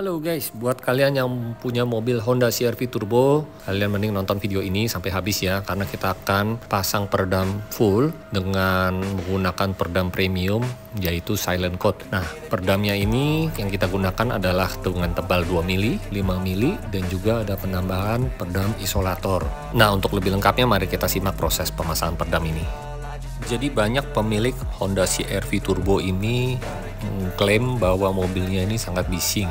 Halo guys, buat kalian yang punya mobil Honda CR-V Turbo, kalian mending nonton video ini sampai habis ya, karena kita akan pasang peredam full dengan menggunakan peredam premium, yaitu Silent Coat. Nah, peredamnya ini yang kita gunakan adalah dengan tebal 2 mili, 5 mili, dan juga ada penambahan peredam isolator. Nah, untuk lebih lengkapnya mari kita simak proses pemasangan peredam ini. Jadi banyak pemilik Honda CR-V Turbo ini mengklaim bahwa mobilnya ini sangat bising.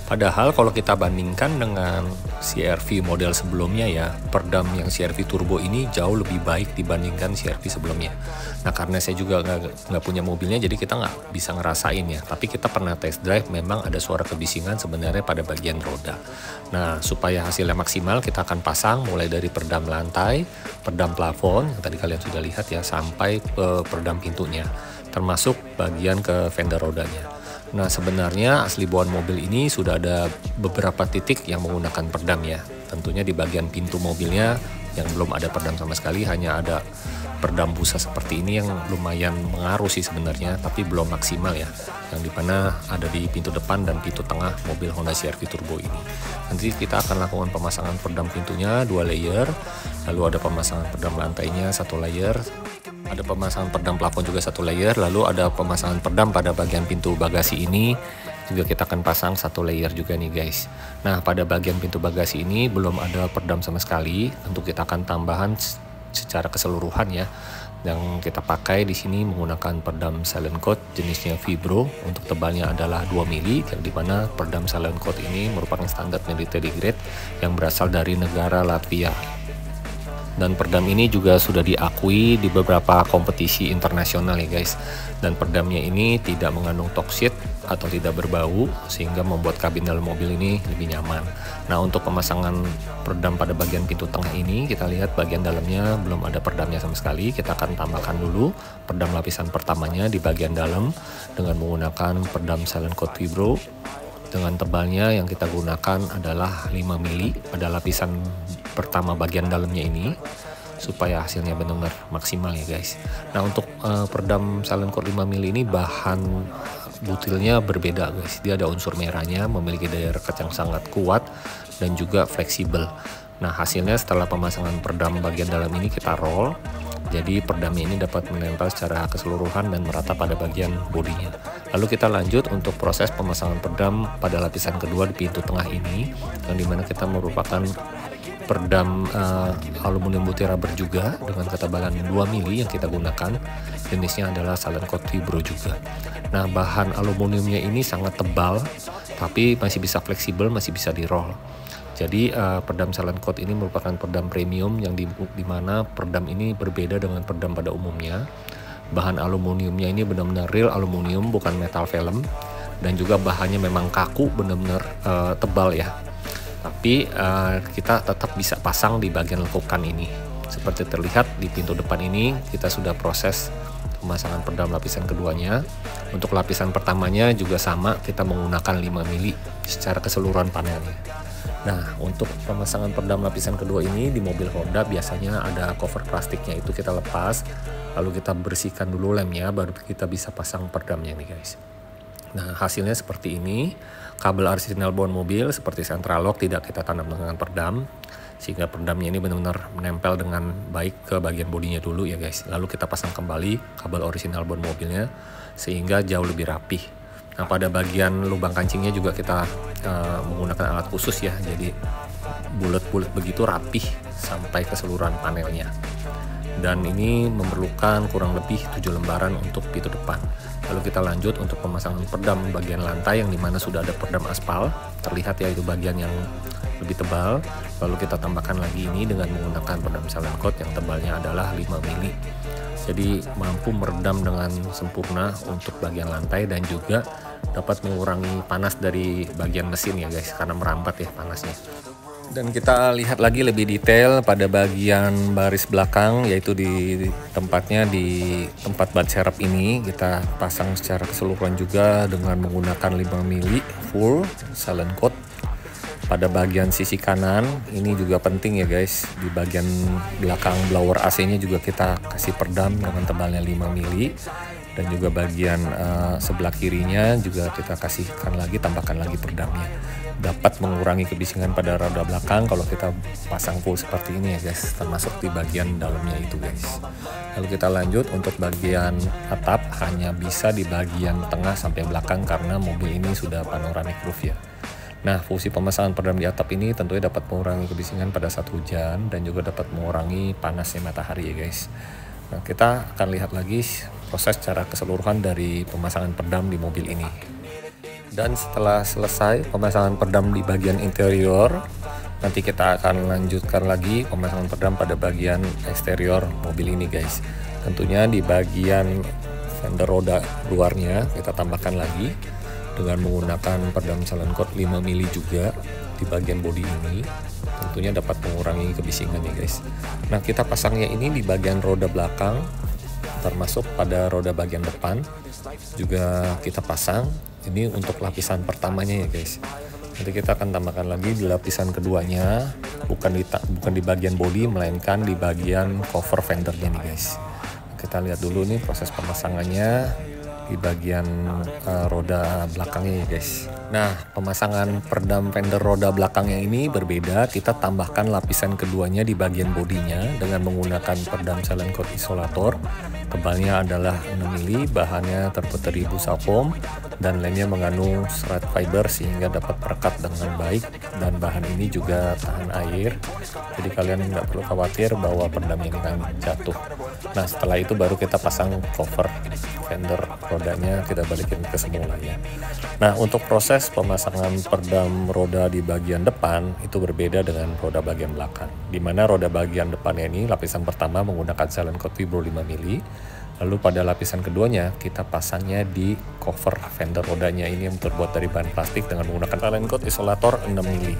Padahal kalau kita bandingkan dengan CR-V model sebelumnya ya, peredam yang CR-V Turbo ini jauh lebih baik dibandingkan CR-V sebelumnya. Nah, karena saya juga nggak punya mobilnya, jadi kita nggak bisa ngerasain ya. Tapi kita pernah test drive, memang ada suara kebisingan sebenarnya pada bagian roda. Nah, supaya hasilnya maksimal, kita akan pasang mulai dari peredam lantai, peredam plafon yang tadi kalian sudah lihat ya, sampai peredam pintunya, termasuk bagian ke fender rodanya. Nah, sebenarnya asli bawaan mobil ini sudah ada beberapa titik yang menggunakan peredam ya. Tentunya di bagian pintu mobilnya yang belum ada peredam sama sekali, hanya ada peredam busa seperti ini yang lumayan mengaruh sih sebenarnya, tapi belum maksimal ya. Yang dimana ada di pintu depan dan pintu tengah mobil Honda CR-V Turbo ini. Nanti kita akan lakukan pemasangan peredam pintunya 2 layer, lalu ada pemasangan peredam lantainya 1 layer, ada pemasangan peredam plafon juga 1 layer, lalu ada pemasangan peredam pada bagian pintu bagasi ini juga kita akan pasang 1 layer juga nih guys. Nah, pada bagian pintu bagasi ini belum ada peredam sama sekali, tentu kita akan tambahan secara keseluruhan ya. Yang kita pakai di sini menggunakan peredam Silent Coat jenisnya Vibro, untuk tebalnya adalah 2 mili, yang dimana peredam Silent Coat ini merupakan standar military grade yang berasal dari negara Latvia. Dan peredam ini juga sudah diakui di beberapa kompetisi internasional ya guys. Dan peredamnya ini tidak mengandung toksit atau tidak berbau, sehingga membuat kabin dalam mobil ini lebih nyaman. Nah, untuk pemasangan peredam pada bagian pintu tengah ini, kita lihat bagian dalamnya belum ada peredamnya sama sekali. Kita akan tambahkan dulu peredam lapisan pertamanya di bagian dalam dengan menggunakan peredam Silent Coat Vibro. Dengan tebalnya yang kita gunakan adalah 5 mili pada lapisan pertama bagian dalamnya ini, supaya hasilnya benar-benar maksimal ya guys. Nah, untuk peredam Silent Coat 5 mili ini bahan butilnya berbeda guys. Dia ada unsur merahnya, memiliki daya rekat yang sangat kuat dan juga fleksibel. Nah, hasilnya setelah pemasangan peredam bagian dalam ini kita roll. Jadi peredamnya ini dapat menempel secara keseluruhan dan merata pada bagian bodinya. Lalu kita lanjut untuk proses pemasangan peredam pada lapisan kedua di pintu tengah ini, yang dimana kita merupakan peredam aluminium putih rubber juga dengan ketebalan 2 mili yang kita gunakan. Jenisnya adalah Silent Coat Vibro juga. Nah, bahan aluminiumnya ini sangat tebal, tapi masih bisa fleksibel, masih bisa di roll. Jadi peredam Silent Coat ini merupakan peredam premium yang dimana peredam ini berbeda dengan peredam pada umumnya. Bahan aluminiumnya ini benar-benar real aluminium, bukan metal film, dan juga bahannya memang kaku, benar-benar tebal ya. Tapi kita tetap bisa pasang di bagian lekukan ini. Seperti terlihat di pintu depan ini, kita sudah proses pemasangan peredam lapisan keduanya. Untuk lapisan pertamanya juga sama, kita menggunakan 5 mili secara keseluruhan panelnya. Nah, untuk pemasangan peredam lapisan kedua ini di mobil Honda biasanya ada cover plastiknya, itu kita lepas, lalu kita bersihkan dulu lemnya, baru kita bisa pasang peredamnya nih guys. Nah, hasilnya seperti ini. Kabel orisinal bawaan mobil seperti central lock tidak kita tanam dengan peredam, sehingga peredamnya ini benar-benar menempel dengan baik ke bagian bodinya dulu ya guys. Lalu kita pasang kembali kabel orisinal bawaan mobilnya sehingga jauh lebih rapih. Nah, pada bagian lubang kancingnya juga kita menggunakan alat khusus ya, jadi bulat-bulat begitu rapih sampai keseluruhan panelnya. Dan ini memerlukan kurang lebih 7 lembaran untuk pintu depan. Lalu kita lanjut untuk pemasangan peredam bagian lantai, yang dimana sudah ada peredam aspal, terlihat ya itu bagian yang lebih tebal. Lalu kita tambahkan lagi ini dengan menggunakan peredam Silent Coat yang tebalnya adalah 5 mili. Jadi mampu meredam dengan sempurna untuk bagian lantai, dan juga dapat mengurangi panas dari bagian mesin ya guys, karena merambat ya panasnya. Dan kita lihat lagi lebih detail pada bagian baris belakang, yaitu di tempatnya di tempat ban serep ini kita pasang secara keseluruhan juga dengan menggunakan 5 mili full Silent Coat. Pada bagian sisi kanan ini juga penting ya guys, di bagian belakang blower AC nya juga kita kasih peredam dengan tebalnya 5 mili. Dan juga bagian sebelah kirinya juga kita kasihkan lagi, tambahkan lagi peredamnya. Dapat mengurangi kebisingan pada roda belakang kalau kita pasang full seperti ini ya guys, termasuk di bagian dalamnya itu guys. Lalu kita lanjut untuk bagian atap, hanya bisa di bagian tengah sampai belakang karena mobil ini sudah panoramic roof ya. Nah, fungsi pemasangan peredam di atap ini tentunya dapat mengurangi kebisingan pada saat hujan dan juga dapat mengurangi panasnya matahari ya guys. Nah, kita akan lihat lagi proses secara keseluruhan dari pemasangan peredam di mobil ini. Dan setelah selesai pemasangan peredam di bagian interior, nanti kita akan lanjutkan lagi pemasangan peredam pada bagian eksterior mobil ini guys. Tentunya di bagian fender roda luarnya kita tambahkan lagi dengan menggunakan peredam silent coat 5 mili juga di bagian bodi ini. Tentunya dapat mengurangi kebisingan ya guys. Nah, kita pasangnya ini di bagian roda belakang, termasuk pada roda bagian depan juga kita pasang. Ini untuk lapisan pertamanya ya guys. Nanti kita akan tambahkan lagi di lapisan keduanya, bukan di bagian bodi melainkan di bagian cover fendernya nih guys. Kita lihat dulu nih proses pemasangannya di bagian roda belakangnya ya guys. Nah, pemasangan peredam fender roda belakangnya ini berbeda. Kita tambahkan lapisan keduanya di bagian bodinya dengan menggunakan peredam silent coat isolator. Tebalnya adalah 6 mili, bahannya terbuat dari busa foam dan lemnya mengandung serat fiber sehingga dapat perekat dengan baik, dan bahan ini juga tahan air. Jadi kalian nggak perlu khawatir bahwa peredam ini akan jatuh. Nah, setelah itu baru kita pasang cover fender rodanya, kita balikin ke semula ya. Nah, untuk proses pemasangan peredam roda di bagian depan itu berbeda dengan roda bagian belakang, di mana roda bagian depannya ini lapisan pertama menggunakan silent coat Vibro 5 mili. Lalu pada lapisan keduanya kita pasangnya di cover fender rodanya ini yang terbuat dari bahan plastik dengan menggunakan silent coat isolator 6 mili.